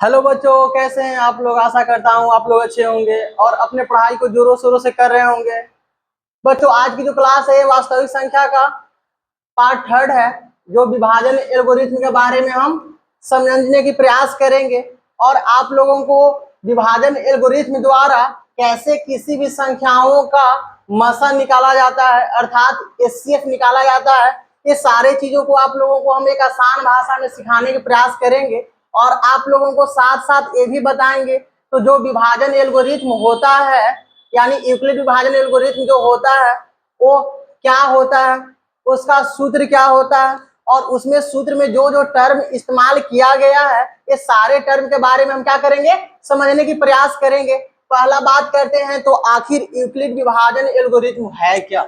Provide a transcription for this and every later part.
Hello बच्चों, कैसे हैं आप लोग। आशा करता हूँ आप लोग अच्छे होंगे और अपने पढ़ाई को जोरों शोरों से कर रहे होंगे। बच्चों, आज की जो क्लास है वास्तविक संख्या का पार्ट थर्ड है, जो विभाजन एल्गोरिथ्म के बारे में हम समझने की प्रयास करेंगे और आप लोगों को विभाजन एल्गोरिथ्म द्वारा कैसे किसी भी संख्याओं का मसा निकाला जाता है, अर्थात एचसीएफ निकाला जाता है। ये सारे चीजों को आप लोगों को हम एक आसान भाषा में सिखाने का प्रयास करेंगे और आप लोगों को साथ साथ ये भी बताएंगे तो जो विभाजन एल्गोरिथ्म होता है, यानी यूक्लिड विभाजन एल्गोरिथ्म जो होता है वो क्या होता है, उसका सूत्र क्या होता है और उसमें सूत्र में जो जो टर्म इस्तेमाल किया गया है, ये सारे टर्म के बारे में हम क्या करेंगे, समझने की प्रयास करेंगे। पहला बात करते हैं तो आखिर यूक्लिड विभाजन एल्गोरिथ्म है क्या।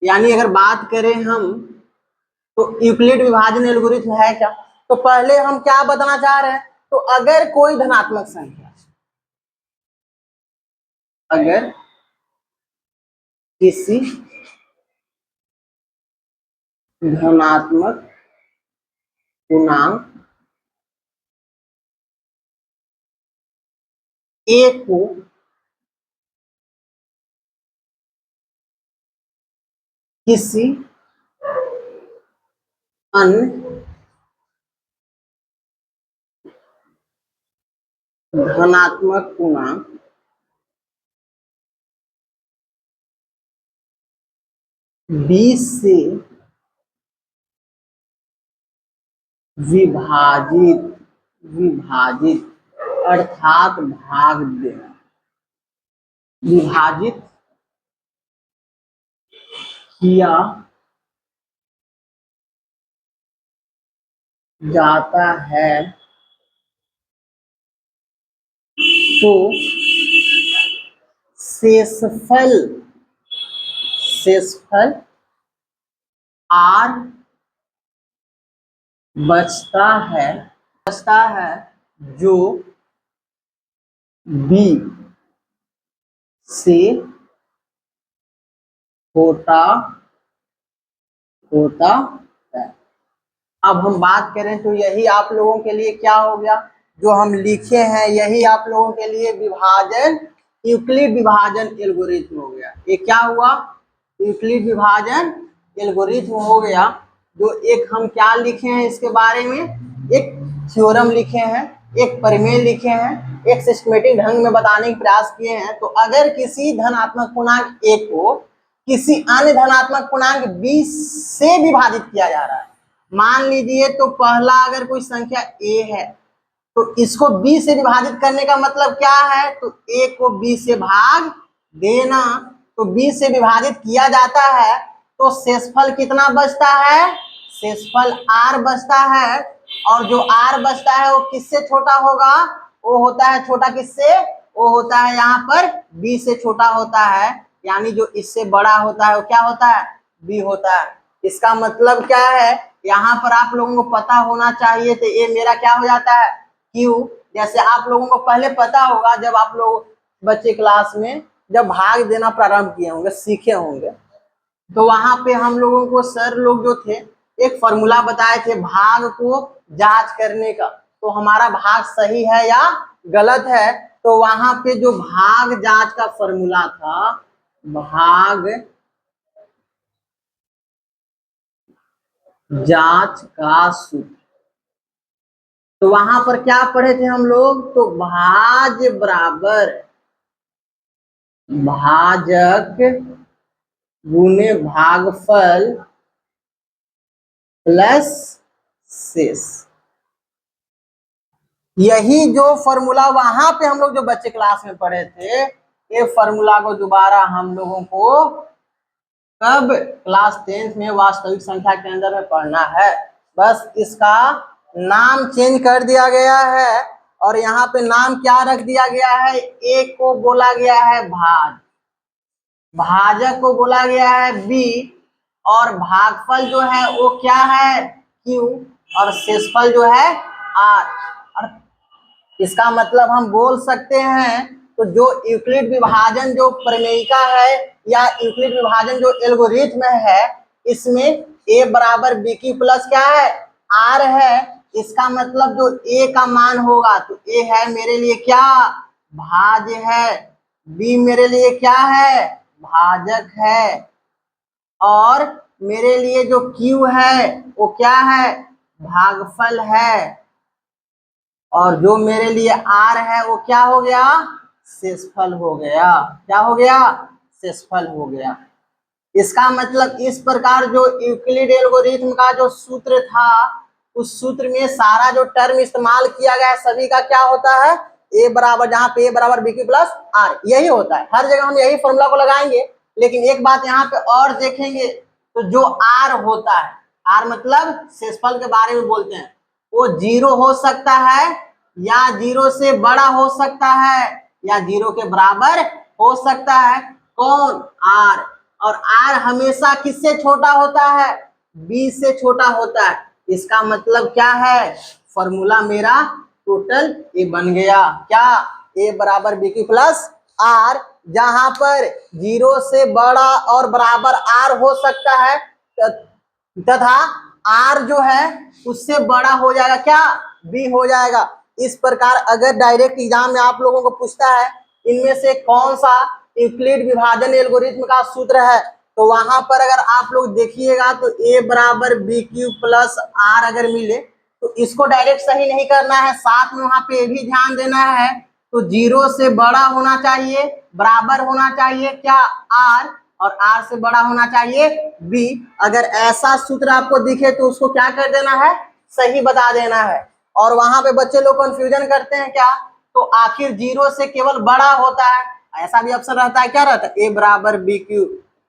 यानी अगर बात करें हम तो यूक्लिड विभाजन एल्गोरिथ्म है क्या, तो पहले हम क्या बताना चाह रहे हैं, तो अगर कोई धनात्मक संख्या, अगर किसी धनात्मक पूर्णांक ए को किसी अन्य धनात्मक पूर्णांक बी से विभाजित विभाजित अर्थात भाग देना, विभाजित किया जाता है तो शेषफल आर बचता है जो बी से छोटा होता है। अब हम बात करें तो यही आप लोगों के लिए क्या हो गया, जो हम लिखे हैं यही आप लोगों के लिए विभाजन यूक्लिड विभाजन एल्गोरिथ्म हो गया। ये क्या हुआ, यूक्लिड विभाजन एल्गोरिथ्म हो गया। जो एक हम क्या लिखे हैं इसके बारे में, एक थ्योरम लिखे हैं, एक प्रमेय लिखे हैं, एक सिस्टमेटिक ढंग में बताने का प्रयास किए हैं। तो अगर किसी धनात्मक पूर्णांक ए को किसी अन्य धनात्मक पूर्णांक बी से विभाजित किया जा रहा है, मान लीजिए तो पहला अगर कोई संख्या ए है तो इसको बी से विभाजित करने का मतलब क्या है, तो ए को बी से भाग देना। तो बी से विभाजित किया जाता है तो शेषफल कितना बचता है, शेषफल आर बचता है। और जो आर बचता है वो किससे छोटा होगा, वो होता है छोटा किससे, वो होता है यहाँ पर बी से छोटा होता है। यानी जो इससे बड़ा होता है वो क्या होता है, बी होता है। इसका मतलब क्या है, यहाँ पर आप लोगों को पता होना चाहिए तो ये मेरा क्या हो जाता है, क्यू। जैसे आप लोगों को पहले पता होगा जब आप लोग बच्चे क्लास में जब भाग देना प्रारंभ किए होंगे, सीखे होंगे, तो वहां पे हम लोगों को सर लोग जो थे एक फॉर्मूला बताए थे भाग को जांच करने का, तो हमारा भाग सही है या गलत है। तो वहां पे जो भाग जांच का फॉर्मूला था, भाग जांच का सूत्र, तो वहां पर क्या पढ़े थे हम लोग, तो भाज बराबर भाजक गुने भागफल प्लस शेष। यही जो फॉर्मूला वहां पे हम लोग जो बच्चे क्लास में पढ़े थे, ये फॉर्मूला को दोबारा हम लोगों को कब क्लास 10th में वास्तविक संख्या के अंदर में पढ़ना है। बस इसका नाम चेंज कर दिया गया है और यहाँ पे नाम क्या रख दिया गया है, ए को बोला गया है भाज, भाजक को बोला गया है बी, और भागफल जो है वो क्या है क्यू, और शेषफल जो है आर। इसका मतलब हम बोल सकते हैं तो जो यूक्लिड विभाजन जो प्रमेयिका है या यूक्लिड विभाजन जो एल्गोरिथ्म है, इसमें ए बराबर बी की प्लस क्या है, आर है। इसका मतलब जो a का मान होगा तो a है मेरे लिए क्या, भाज्य है, b मेरे लिए क्या है, भाजक है, और मेरे लिए जो q है वो क्या है, भागफल है, और जो मेरे लिए r है वो क्या हो गया, शेषफल हो गया। क्या हो गया, शेषफल हो गया। इसका मतलब इस प्रकार जो यूक्लिड एल्गोरिथ्म का जो सूत्र था, उस सूत्र में सारा जो टर्म इस्तेमाल किया गया है सभी का क्या होता है, a बराबर, जहां पे a बराबर bq प्लस r, यही होता है। हर जगह हम यही फॉर्मूला को लगाएंगे, लेकिन एक बात यहाँ पे और देखेंगे, तो जो r होता है, r मतलब शेषफल के बारे में बोलते हैं, वो 0 हो सकता है या 0 से बड़ा हो सकता है या 0 के बराबर हो सकता है। कौन, r। और r हमेशा किससे छोटा होता है, b से छोटा होता है। इसका मतलब क्या है, फॉर्मूला मेरा टोटल ये बन गया, क्या, a बराबर bq प्लस r, जहां पर 0 से बड़ा और बराबर r हो सकता है तथा r जो है उससे बड़ा हो जाएगा क्या, b हो जाएगा। इस प्रकार अगर डायरेक्ट एग्जाम में आप लोगों को पूछता है इनमें से कौन सा यूक्लिड विभाजन एल्गोरिथ्म का सूत्र है, तो वहां पर अगर आप लोग देखिएगा तो a बराबर बी क्यू प्लस आर अगर मिले तो इसको डायरेक्ट सही नहीं करना है, साथ में वहां पे भी ध्यान देना है, तो 0 से बड़ा होना चाहिए, बराबर होना चाहिए क्या, r, और r से बड़ा होना चाहिए b। अगर ऐसा सूत्र आपको दिखे तो उसको क्या कर देना है, सही बता देना है। और वहां पे बच्चे लोग कंफ्यूजन करते हैं क्या, तो आखिर 0 से केवल बड़ा होता है, ऐसा भी ऑप्शन रहता है, क्या रहता है, a बराबर बी क्यू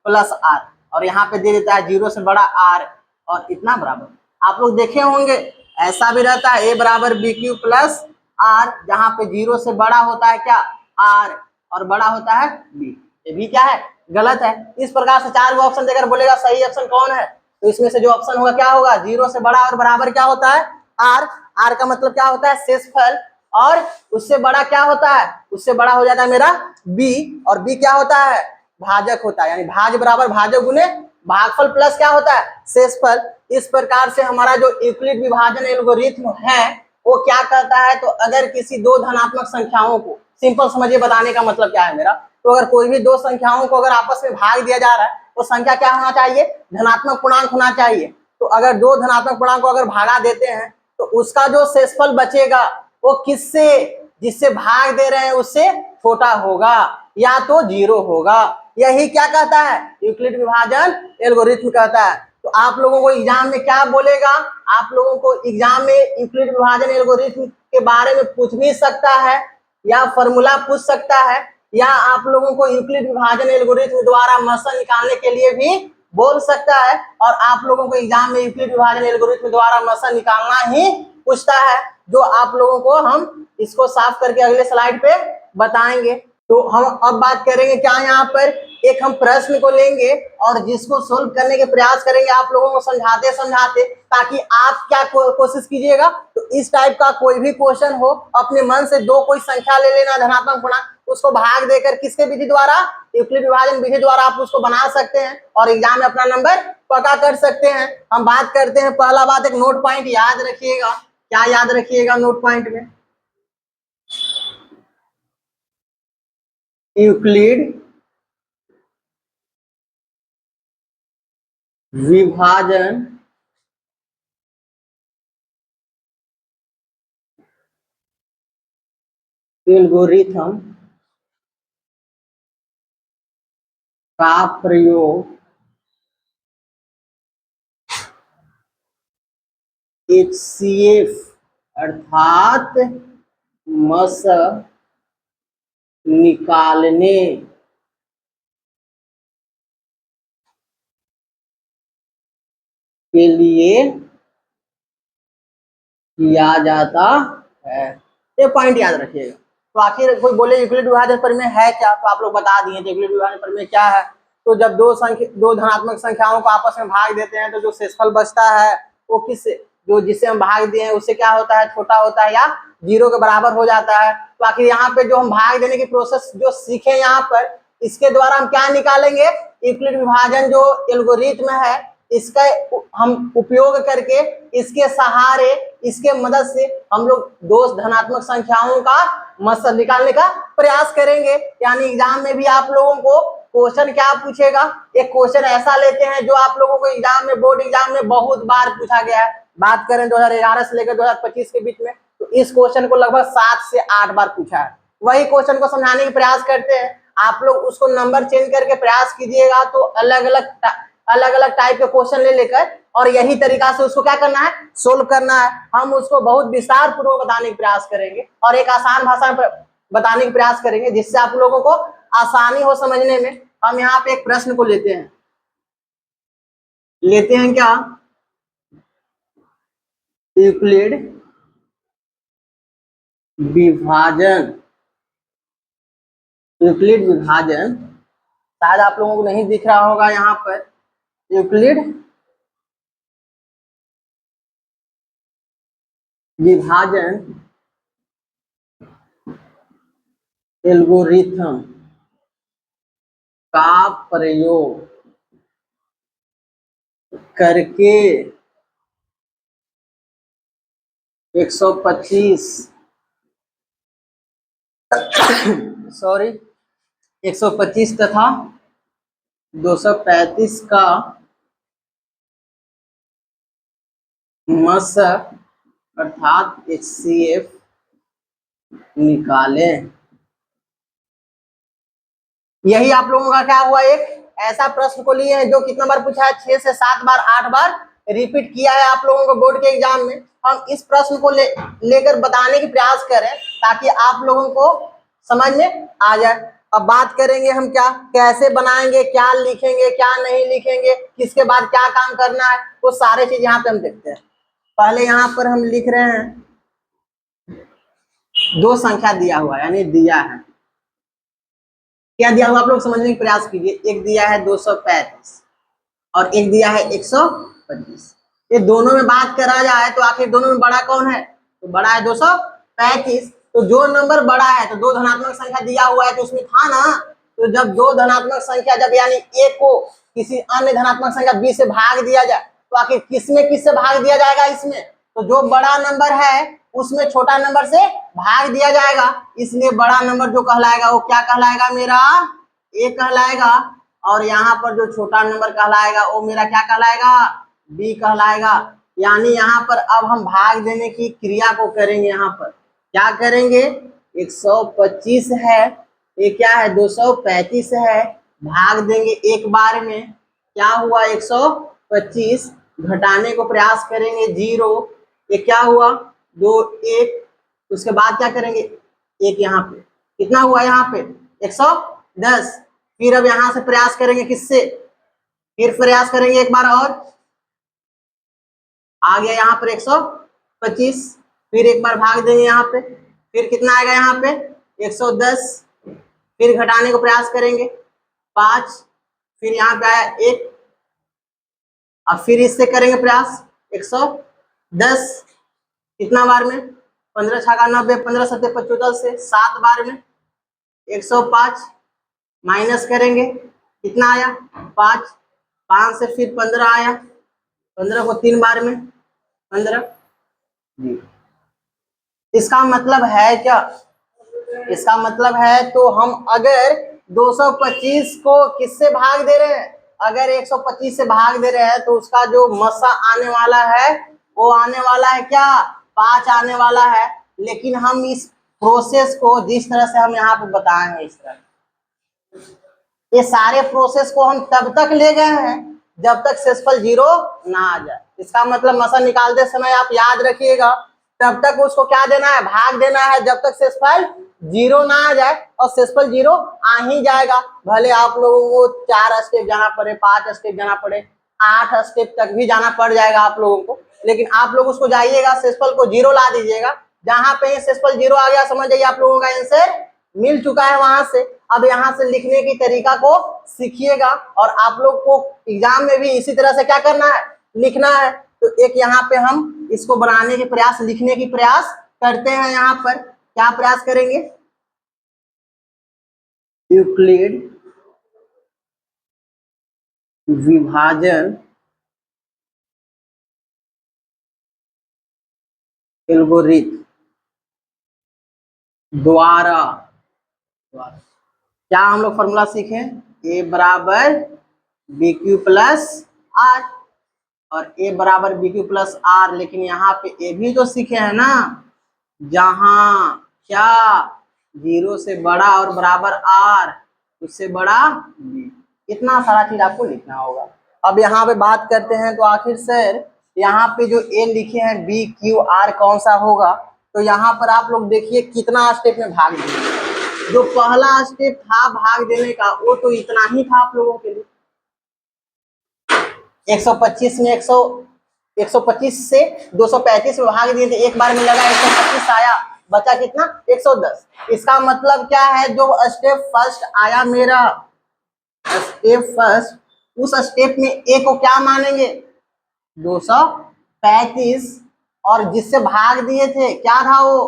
प्लस आर, और यहाँ पे दे देता है 0 से बड़ा r और इतना बराबर। आप लोग देखे होंगे ऐसा भी रहता है a बराबर बी क्यू प्लस आर, जहां पे 0 से बड़ा होता है क्या, r, और बड़ा होता है b। ये भी क्या है, गलत है। इस प्रकार से 4 ऑप्शन देकर बोलेगा सही ऑप्शन कौन है, तो इसमें से जो ऑप्शन होगा क्या होगा, 0 से बड़ा और बराबर क्या होता है, r। r का मतलब क्या होता है, शेषफल, और उससे बड़ा क्या होता है, उससे बड़ा हो जाता है मेरा b, और b क्या होता है, भाजक होता है, यानी भाज्य बराबर भाजक गुने भागफल प्लस क्या होता है, शेषफल। इस प्रकार से हमारा जो यूक्लिड विभाजन एल्गोरिथ्म है वो क्या करता है, तो अगर किसी दो धनात्मक संख्याओं को, सिंपल समझिए बताने का मतलब क्या है मेरा, तो अगर कोई भी दो संख्याओं को अगर आपस में भाग दिया जा रहा है तो संख्या क्या होना चाहिए, धनात्मक पूर्णांक होना चाहिए। तो अगर दो धनात्मक पूर्णांक को अगर भागा देते हैं तो उसका जो शेषफल बचेगा वो किससे, जिससे भाग दे रहे हैं उससे छोटा होगा या तो 0 होगा। यही क्या कहता है, यूक्लिड विभाजन एल्गोरिथ्म कहता है। तो आप लोगों को एग्जाम में क्या बोलेगा, आप लोगों को एग्जाम में यूक्लिड विभाजन एल्गोरिथ्म के बारे में पूछ भी सकता है, या फॉर्मूला पूछ सकता है, या आप लोगों को यूक्लिड विभाजन एल्गोरिथ्म द्वारा मसल निकालने के लिए भी बोल सकता है। और आप लोगों को एग्जाम में यूक्लिड विभाजन एल्गोरिथ्म द्वारा मसल निकालना ही पूछता है, जो आप लोगों को हम इसको साफ करके अगले स्लाइड पे बताएंगे। तो हम अब बात करेंगे क्या, यहाँ पर एक हम प्रश्न को लेंगे और जिसको सोल्व करने के प्रयास करेंगे आप लोगों को समझाते समझाते, ताकि आप क्या कोशिश कीजिएगा, तो इस टाइप का कोई भी क्वेश्चन हो अपने मन से दो कोई संख्या ले लेना धनात्मक पूर्णांक, उसको भाग देकर किसके विधि द्वारा, यूक्लिड विभाजन विधि द्वारा आप उसको बना सकते हैं और एग्जाम में अपना नंबर पक्का कर सकते हैं। हम बात करते हैं, पहला बात एक नोट पॉइंट याद रखिएगा। क्या याद रखिएगा नोट पॉइंट में, यूक्लिड विभाजन एल्गोरिथम का प्रयोग HCF अर्थात मसल निकालने के लिए किया जाता है। ये पॉइंट याद रखिएगा। तो आखिर कोई बोले यूक्लिड विभाजन प्रमेय है क्या, तो आप लोग बता दिए यूक्लिड विभाजन प्रमेय क्या है। तो जब दो धनात्मक संख्याओं को आपस में भाग देते हैं तो जो शेषफल बचता है वो किससे, जो जिससे हम भाग दिए हैं उससे क्या होता है, छोटा होता है या 0 के बराबर हो जाता है। तो आखिर यहाँ पे जो हम भाग देने की प्रोसेस जो सीखे यहाँ पर, इसके द्वारा हम क्या निकालेंगे, यूक्लिड विभाजन जो एल्गोरिथ्म है इसका हम उपयोग करके, इसके सहारे, इसके मदद से हम लोग दो धनात्मक संख्याओं का मकसद निकालने का प्रयास करेंगे। यानी एग्जाम में भी आप लोगों को क्वेश्चन क्या पूछेगा, एक क्वेश्चन ऐसा लेते हैं जो आप लोगों को एग्जाम में, बोर्ड एग्जाम में बहुत बार पूछा गया है। बात करें 2011 से लेकर 2025 के बीच में, तो इस क्वेश्चन को लगभग 7 से 8 बार पूछा है। वही क्वेश्चन को समझाने का प्रयास करते हैं, आप लोग उसको नंबर चेंज करके प्रयास कीजिएगा तो अलग अलग टाइप के क्वेश्चन ले लेकर, और यही तरीका से उसको क्या करना है, सोल्व करना है। हम उसको बहुत विस्तार पूर्वक बताने का प्रयास करेंगे और एक आसान भाषा में बताने का प्रयास करेंगे, जिससे आप लोगों को आसानी हो समझने में। हम यहाँ पे एक प्रश्न को लेते हैं क्या, यूक्लिड विभाजन। यूक्लिड विभाजन शायद आप लोगों को नहीं दिख रहा होगा यहाँ पर, यूक्लिड विभाजन एल्गोरिथम का प्रयोग करके 125 तथा 235 का मशक अर्थात HCF निकालें। यही आप लोगों का क्या हुआ, एक ऐसा प्रश्न को लिए हैं जो कितना बार पूछा है, 6 से 7 बार, 8 बार रिपीट किया है आप लोगों को बोर्ड के एग्जाम में। हम इस प्रश्न को लेकर बताने की प्रयास करें ताकि आप लोगों को समझ में आ जाए। अब बात करेंगे हम क्या, कैसे बनाएंगे, क्या लिखेंगे, क्या नहीं लिखेंगे, किसके बाद क्या काम करना है, वो सारे चीज यहाँ पे हम देखते हैं। पहले यहाँ पर हम लिख रहे हैं, दो संख्या दिया हुआ है, यानी दिया है, क्या दिया हुआ आप लोग समझने का प्रयास कीजिए। एक दिया है 235 और एक दिया है 125। ये दोनों में बात करा जाए तो आखिर दोनों में बड़ा कौन है, तो बड़ा है 235। तो जो नंबर बड़ा है, तो दो धनात्मक संख्या दिया हुआ है तो उसमें था ना, तो जब दो धनात्मक संख्या, जब यानी ए को किसी अन्य धनात्मक संख्या बी से भाग दिया जाए, तो आखिर किसमें किससे भाग दिया जाएगा, इसमें। तो जो बड़ा नंबर है उसमें छोटा नंबर से भाग दिया जाएगा, इसलिए बड़ा नंबर जो कहलाएगा वो क्या कहलाएगा, मेरा ए कहलाएगा। और यहाँ पर जो छोटा नंबर कहलाएगा वो मेरा क्या कहलाएगा, बी कहलाएगा। यानी यहाँ पर अब हम भाग देने की क्रिया को करेंगे। यहाँ पर क्या करेंगे, 125 है, ये क्या है 235 है, भाग देंगे एक बार में, क्या हुआ 125, घटाने को प्रयास करेंगे 0, ये क्या हुआ 2 1, उसके बाद क्या करेंगे एक, यहाँ पे कितना हुआ, यहाँ पे 110। फिर अब यहाँ से प्रयास करेंगे किससे, फिर प्रयास करेंगे एक बार और, आ गया यहाँ पर 125, फिर एक बार भाग देंगे यहाँ पे, फिर कितना आएगा यहाँ पे 110, फिर घटाने को प्रयास करेंगे 5, फिर यहाँ पे आया 1, अब फिर इससे करेंगे प्रयास 110, कितना बार में 15 छाका 90, 15 सत्ते 75 से 7 बार में 105, माइनस करेंगे कितना आया 5, 5 से फिर 15 आया, 15 को 3 बार में 15 जी। इसका मतलब है क्या, इसका मतलब है तो हम अगर 225 को किससे भाग दे रहे हैं, अगर 125 से भाग दे रहे हैं तो उसका जो मसा आने वाला है वो आने वाला है क्या, 5 आने वाला है। लेकिन हम इस प्रोसेस को जिस तरह से हम यहाँ पे बताए हैं, इस तरह ये सारे प्रोसेस को हम तब तक ले गए हैं जब तक शेषफल 0 ना आ जाए। इसका मतलब मसा निकालते समय आप याद रखिएगा, तब तक उसको क्या देना है, भाग देना है, जब तक शेषफल 0 ना आ जाए। और शेषफल 0 आ ही जाएगा, भले आप लोगों को 4 स्टेप जाना पड़े, 5 स्टेप जाना पड़े, 8 स्टेप तक भी जाना पड़ जाएगा आप लोगों को, लेकिन आप लोग उसको जाइएगा, शेषफल को 0 ला दीजिएगा। जहां पे शेषफल 0 आ गया समझ जाइए आप लोगों का आंसर मिल चुका है वहां से। अब यहाँ से लिखने की तरीका को सीखिएगा और आप लोग को एग्जाम में भी इसी तरह से क्या करना है, लिखना है। तो एक यहाँ पे हम इसको बनाने के प्रयास, लिखने की प्रयास करते हैं। यहाँ पर क्या प्रयास करेंगे, यूक्लिड विभाजन एल्गोरिथम द्वारा क्या हम लोग फॉर्मूला सीखे, ए बराबर बी क्यू प्लस आर, और ए बराबर बी क्यू प्लस आर, लेकिन यहाँ पे ए भी तो सीखे हैं ना, जहां क्या 0 से बड़ा और बराबर आर, उससे बड़ा बी। इतना सारा चीज आपको लिखना होगा। अब यहाँ पे बात करते हैं, तो आखिर सर यहाँ पे जो ए लिखे हैं बी क्यू आर कौन सा होगा, तो यहाँ पर आप लोग देखिए कितना स्टेप में भाग दिए। जो पहला स्टेप था भाग देने का वो तो इतना ही था आप लोगों के लिए, 125 में 125 से 235 में भाग दिए थे, एक बार में लगा 125 आया, बचा कितना 110। इसका मतलब क्या है, जो स्टेप फर्स्ट आया मेरा स्टेप फर्स्ट, उस स्टेप में ए को क्या मानेंगे 235, और जिससे भाग दिए थे क्या था वो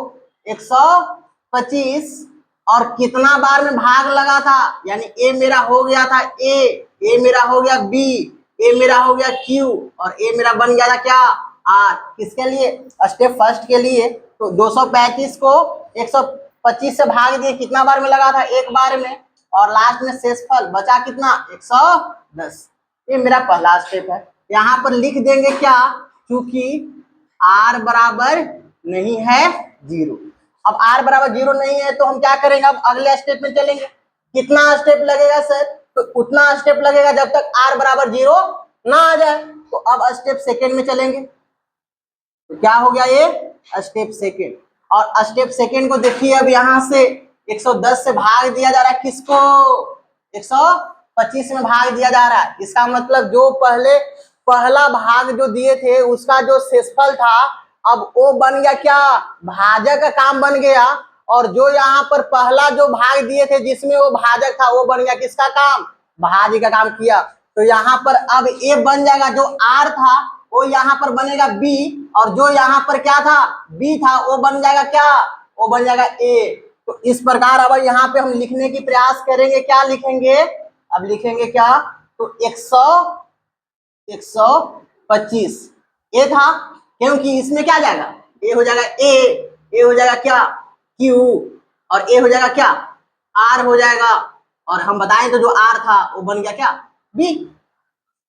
125, और कितना बार में भाग लगा था, यानी ए मेरा हो गया था ए मेरा हो गया बी, ए मेरा हो गया क्यू, और ए मेरा बन गया था क्या आर। किसके लिए, स्टेप फर्स्ट के लिए। तो 235 को 125 से भाग दिए, कितना बार में लगा था एक बार में, और लास्ट में शेषफल बचा कितना 110। ये मेरा पहला स्टेप है। यहाँ पर लिख देंगे क्या, क्योंकि r बराबर नहीं है 0। अब r बराबर 0 नहीं है तो हम क्या करेंगे, अब अगले स्टेप में चलेंगे। कितना स्टेप लगेगा सर, तो उतना स्टेप लगेगा जब तक r बराबर 0 ना आ जाए। तो अब स्टेप सेकेंड में चलेंगे, तो क्या हो गया ये स्टेप सेकेंड। और स्टेप सेकेंड को देखिए, अब यहाँ से 110 से भाग दिया जा रहा है, किसको 125 में भाग दिया जा रहा है। इसका मतलब जो पहला भाग जो दिए थे उसका जो शेषफल था, अब वो बन गया क्या भाजक का काम बन गया, और जो यहाँ पर पहला जो भाग दिए थे जिसमें वो भाजक था वो बन गया किसका काम, भाज्य का काम किया। तो यहाँ पर अब ए बन जाएगा, जो आर था वो यहाँ पर बनेगा बी, और जो यहाँ पर क्या था बी था वो बन जाएगा क्या, वो बन जाएगा ए। तो इस प्रकार अब यहाँ पे हम लिखने की प्रयास करेंगे, क्या लिखेंगे, अब लिखेंगे क्या, तो 125 ए था, क्योंकि इसमें क्या जाएगा ए हो जाएगा ए हो जाएगा क्या क्यू, और ए हो जाएगा क्या आर हो जाएगा, और हम बताएं तो जो आर था वो बन गया क्या बी।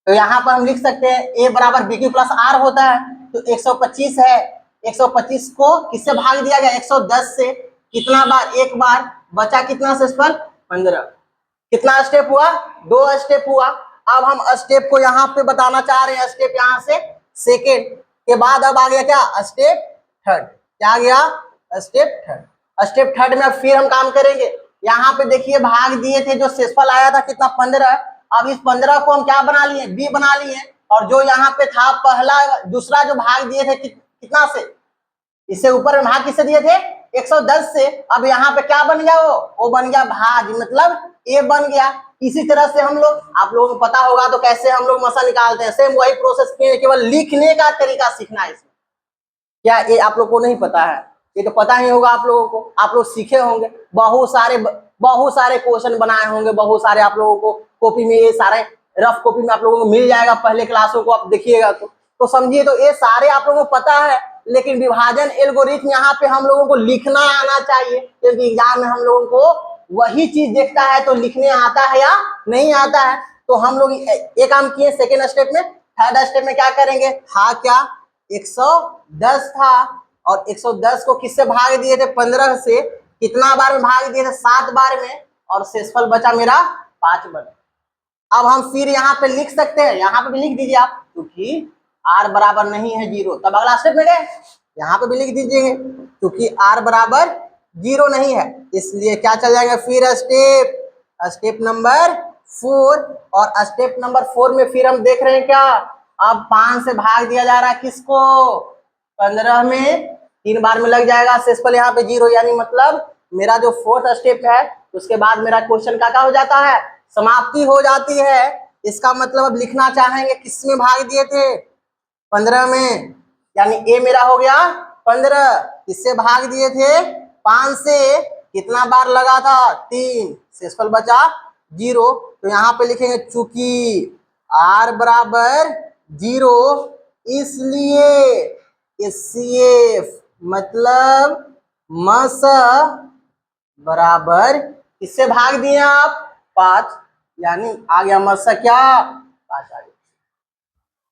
तो यहाँ पर हम लिख सकते हैं ए बराबर बी क्यू प्लस आर होता है। तो 125 है, 125 को किससे भाग दिया गया 110 से, कितना बार एक बार, बचा कितना शेषफल 15। कितना स्टेप हुआ 2 स्टेप हुआ। अब हम स्टेप को यहाँ पे बताना चाह रहे हैं, स्टेप यहाँ से सेकेंड के बाद अब आ गया क्या स्टेप थर्ड, क्या आ गया स्टेप थर्ड। स्टेप थर्ड में फिर हम काम करेंगे। यहाँ पे देखिए भाग दिए थे, जो शेषफल आया था कितना 15, अब इस 15 को हम क्या बना लिए बी बना लिए, और जो यहाँ पे था पहला दूसरा जो भाग दिए थे कितना से, इससे ऊपर में भाग किससे दिए थे 110 से, अब यहाँ पे क्या बन गया वो बन गया भाज, मतलब ए बन गया। इसी तरह से हम लोग, आप लोगों को पता होगा तो कैसे हम लोग मसा निकालते हैं, सेम वही प्रोसेस किए, केवल लिखने का तरीका सीखना है इसमें। क्या ये आप लोग को नहीं पता है, ये तो पता ही होगा आप लोगों को, आप लोग सीखे होंगे, बहुत सारे क्वेश्चन बनाए होंगे, बहुत सारे आप लोगों को कॉपी में, ये सारे रफ कॉपी में आप लोगों को मिल जाएगा, पहले क्लासों को आप देखिएगा तो समझिए, तो ये सारे आप लोगों को पता है, लेकिन विभाजन एल्गोरिथम यहाँ पे हम लोगों को लिखना आना चाहिए, क्योंकि एग्जाम में हम लोगों को वही चीज देखता है, तो लिखने आता है या नहीं आता है। तो हम लोग ये काम किए सेकेंड स्टेप में। थर्ड स्टेप में क्या करेंगे, था क्या 110 था, और 110 को किससे भाग दिए थे 15 से, कितना बार में भाग दिए थे 7 बार में, और शेषफल बचा मेरा 5 बार। अब हम फिर यहाँ पे लिख सकते हैं, यहाँ पे भी लिख दीजिए आप, क्योंकि r बराबर नहीं है 0, तब अगला स्टेप में गए, यहाँ पे भी लिख दीजिए क्योंकि r बराबर 0 नहीं है, इसलिए क्या चल जाएगा फिर स्टेप नंबर 4। और स्टेप नंबर 4 में फिर हम देख रहे हैं क्या, अब 5 से भाग दिया जा रहा है किसको 15 में, 3 बार में लग जाएगा शेषफल यहाँ पे 0, यानी मतलब मेरा जो फोर्थ स्टेप है उसके बाद मेरा क्वेश्चन का हो जाता है, समाप्ति हो जाती है। इसका मतलब अब लिखना चाहेंगे किस में भाग दिए थे 15 में, यानी ए मेरा हो गया 15, किससे भाग दिए थे 5 से, कितना बार लगा था 3, शेषफल बचा 0। तो यहाँ पे लिखेंगे चूंकि r बराबर 0 इसलिए CF मतलब मस बराबर किससे भाग दिए आप 5, यानी आ गया मस क्या 5 आ गया।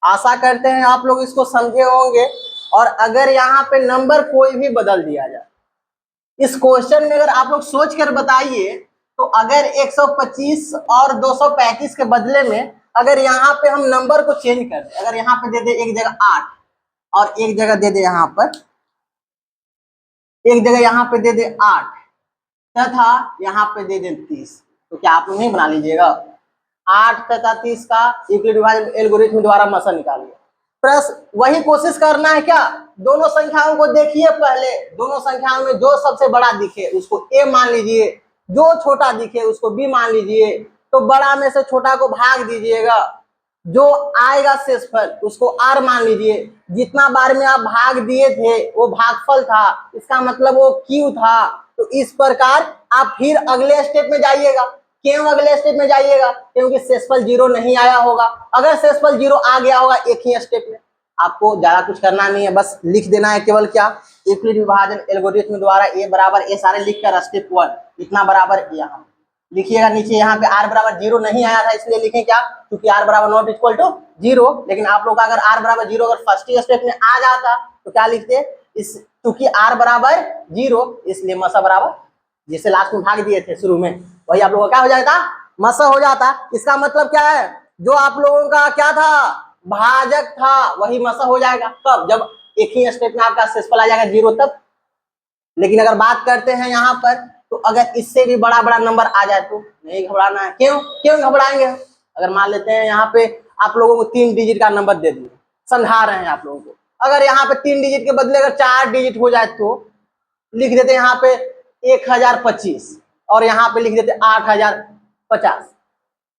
आशा करते हैं आप लोग इसको समझे होंगे। और अगर यहाँ पे नंबर कोई भी बदल दिया जाए इस क्वेश्चन में, अगर आप लोग सोच कर बताइए, तो अगर 125 और 235 के बदले में अगर यहाँ पे हम नंबर को चेंज कर दे, अगर यहाँ पे दे दे एक जगह 8 और एक जगह दे दे यहाँ पर, एक जगह यहाँ पे दे दे 8 तथा यहाँ पे दे दे 30, तो क्या आप लोग नहीं बना लीजिएगा? 8 तथा 30 का यूक्लिड विभाजन एल्गोरिथम द्वारा मसा निकालिए। प्लस वही कोशिश करना है क्या, दोनों संख्याओं को देखिए पहले, दोनों संख्याओं में जो सबसे बड़ा दिखे उसको ए मान लीजिए, जो छोटा दिखे उसको बी मान लीजिए। तो बड़ा में से छोटा को भाग दीजिएगा, जो आएगा शेषफल उसको आर मान लीजिए। जितना बार में आप भाग दिए थे वो भागफल था, इसका मतलब वो क्यू था। तो इस प्रकार आप फिर अगले स्टेप में जाइएगा। क्यों अगले स्टेप में जाइएगा? क्योंकि शेषफल 0 नहीं आया होगा। अगर शेषफल 0 आ गया होगा एक ही स्टेप में, आपको ज्यादा कुछ करना नहीं है, बस लिख देना है केवल क्या, यूक्लिड विभाजन एल्गोरिथम द्वारा ए बराबर ए सारे लिख कर स्टेप 1 इतना बराबर यहाँ लिखिएगा। नीचे यहाँ पे r बराबर 0 नहीं आया था इसलिए लिखें क्या, क्योंकि r बराबर नॉट इक्वल टू 0। लेकिन आप लोग अगर r बराबर 0 अगर फर्स्ट ही स्टेप में आ जाता तो क्या लिखते, इस क्योंकि r बराबर 0 इसलिए मसा बराबर जिसे लास्ट में भाग दिए थे शुरू में वही आप लोगों का क्या हो जाता, मसा हो जाता। इसका मतलब क्या है, जो आप लोगों का क्या था भाजक था वही मसा हो जाएगा। कब? जब एक ही स्टेप में आपका शेषफल आ जाएगा 0 तब। लेकिन अगर बात करते हैं यहाँ पर, तो अगर इससे भी बड़ा बड़ा नंबर आ जाए तो नहीं घबराना है। क्यों क्यों घबराएंगे? अगर मान लेते हैं यहाँ पे आप लोगों को 3 डिजिट का नंबर दे दिए, समझा रहे हैं आप लोगों को, अगर यहाँ पे 3 डिजिट के बदले अगर 4 डिजिट हो जाए तो लिख देते यहाँ पे 1025 और यहाँ पे लिख देते 8050,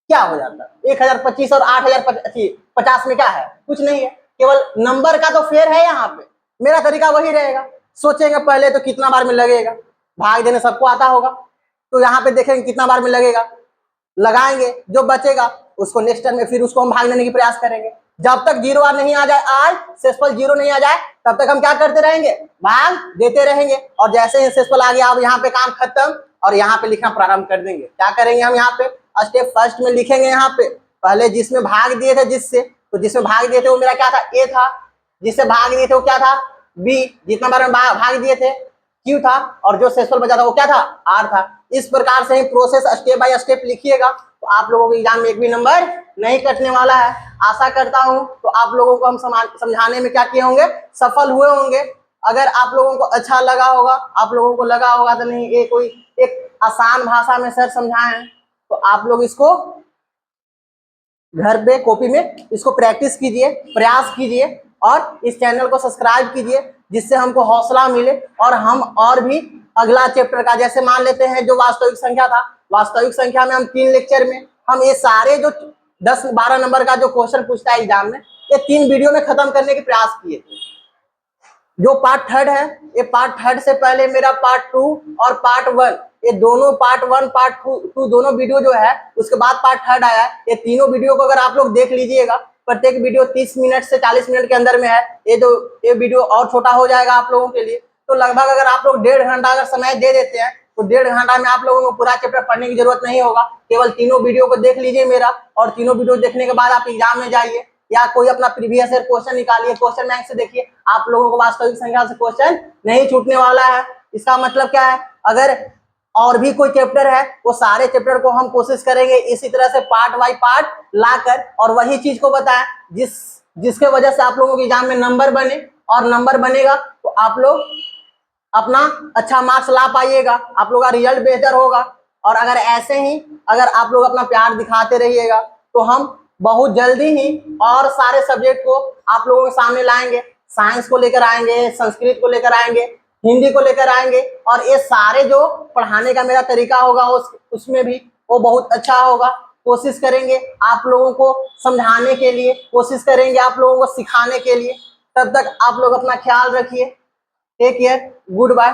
क्या हो जाता? 1025 और 8050 में क्या है, कुछ नहीं है, केवल नंबर का तो फेर है। यहाँ पे मेरा तरीका वही रहेगा, सोचेंगे पहले तो कितना बार में लगेगा, भाग देने सबको आता होगा, तो यहाँ पे देखेंगे कितना बार में लगेगा, लगाएंगे, जो बचेगा उसको नेक्स्ट टर्म में फिर उसको हम भाग देने की प्रयास करेंगे। जब तक 0 बार नहीं आ जाए, आज शेषफल 0 नहीं आ जाए, तब तक हम क्या करते रहेंगे, भाग देते रहेंगे। और जैसे ही शेषफल आ गया अब यहाँ पे काम खत्म और यहाँ पे लिखना प्रारंभ कर देंगे। क्या करेंगे हम यहाँ पे स्टेप फर्स्ट में लिखेंगे, यहाँ पे पहले जिसमें भाग दिए थे जिससे, तो जिसमें भाग दिए थे वो मेरा क्या था, ए था। जिससे भाग दिए थे वो क्या था, बी। जितना बार में भाग दिए थे क्यू था, और जो शेषफल बचा था वो क्या था, आर था। इस प्रकार से ही प्रोसेस स्टेप बाय स्टेप लिखिएगा, तो आप लोगों के एग्जाम में एक भी नंबर नहीं कटने वाला है। आशा करता हूं तो आप लोगों को हम समझाने में क्या किए होंगे, सफल हुए होंगे। अगर आप लोगों को अच्छा लगा होगा, आप लोगों को लगा होगा तो नहीं ये कोई एक आसान भाषा में सर समझाए हैं, तो आप लोग इसको घर पे कॉपी में इसको प्रैक्टिस कीजिए, प्रयास कीजिए और इस चैनल को सब्सक्राइब कीजिए, जिससे हमको हौसला मिले और हम और भी अगला चैप्टर का, जैसे मान लेते हैं जो वास्तविक संख्या था, वास्तविक संख्या में हम 3 लेक्चर में हम ये सारे जो 10-12 नंबर का जो क्वेश्चन पूछता है एग्जाम में, ये 3 वीडियो में खत्म करने के प्रयास किए थे। जो पार्ट 3 है, ये पार्ट 3 से पहले मेरा पार्ट 2 और पार्ट 1, ये दोनों पार्ट 1 पार्ट 2 दोनों वीडियो जो है, उसके बाद पार्ट 3 आया है। ये तीनों वीडियो को अगर आप लोग देख लीजिएगा, प्रत्येक वीडियो 30 मिनट से 40 मिनट के अंदर में है। ये वीडियो और छोटा हो जाएगा आप लोगों के लिए, तो लगभग अगर आप लोग 1.5 घंटा अगर समय दे देते हैं तो 1.5 घंटा में आप लोगों को पूरा चैप्टर पढ़ने की जरूरत नहीं होगा। केवल तीनों वीडियो को देख लीजिए मेरा, और तीनों वीडियो देखने के बाद आप एग्जाम में जाइए या कोई अपना प्रीवियस ईयर क्वेश्चन निकालिए, क्वेश्चन बैंक से देखिए, आप लोगों को वास्तविक संख्या से क्वेश्चन नहीं छूटने वाला है। इसका मतलब क्या है, अगर और भी कोई चैप्टर है वो सारे चैप्टर को हम कोशिश करेंगे इसी तरह से पार्ट बाय पार्ट लाकर और वही चीज को बताएं जिसके वजह से आप लोगों के एग्जाम में नंबर बने, और नंबर बनेगा तो आप लोग अपना अच्छा मार्क्स ला पाइएगा, आप लोग का रिजल्ट बेहतर होगा। और अगर ऐसे ही अगर आप लोग अपना प्यार दिखाते रहिएगा तो हम बहुत जल्दी ही और सारे सब्जेक्ट को आप लोगों के सामने लाएंगे। साइंस को लेकर आएंगे, संस्कृत को लेकर आएंगे, हिंदी को लेकर आएंगे, और ये सारे जो पढ़ाने का मेरा तरीका होगा उसमें भी वो बहुत अच्छा होगा। कोशिश करेंगे आप लोगों को समझाने के लिए, कोशिश करेंगे आप लोगों को सिखाने के लिए। तब तक आप लोग अपना ख्याल रखिए। Take care, good bye.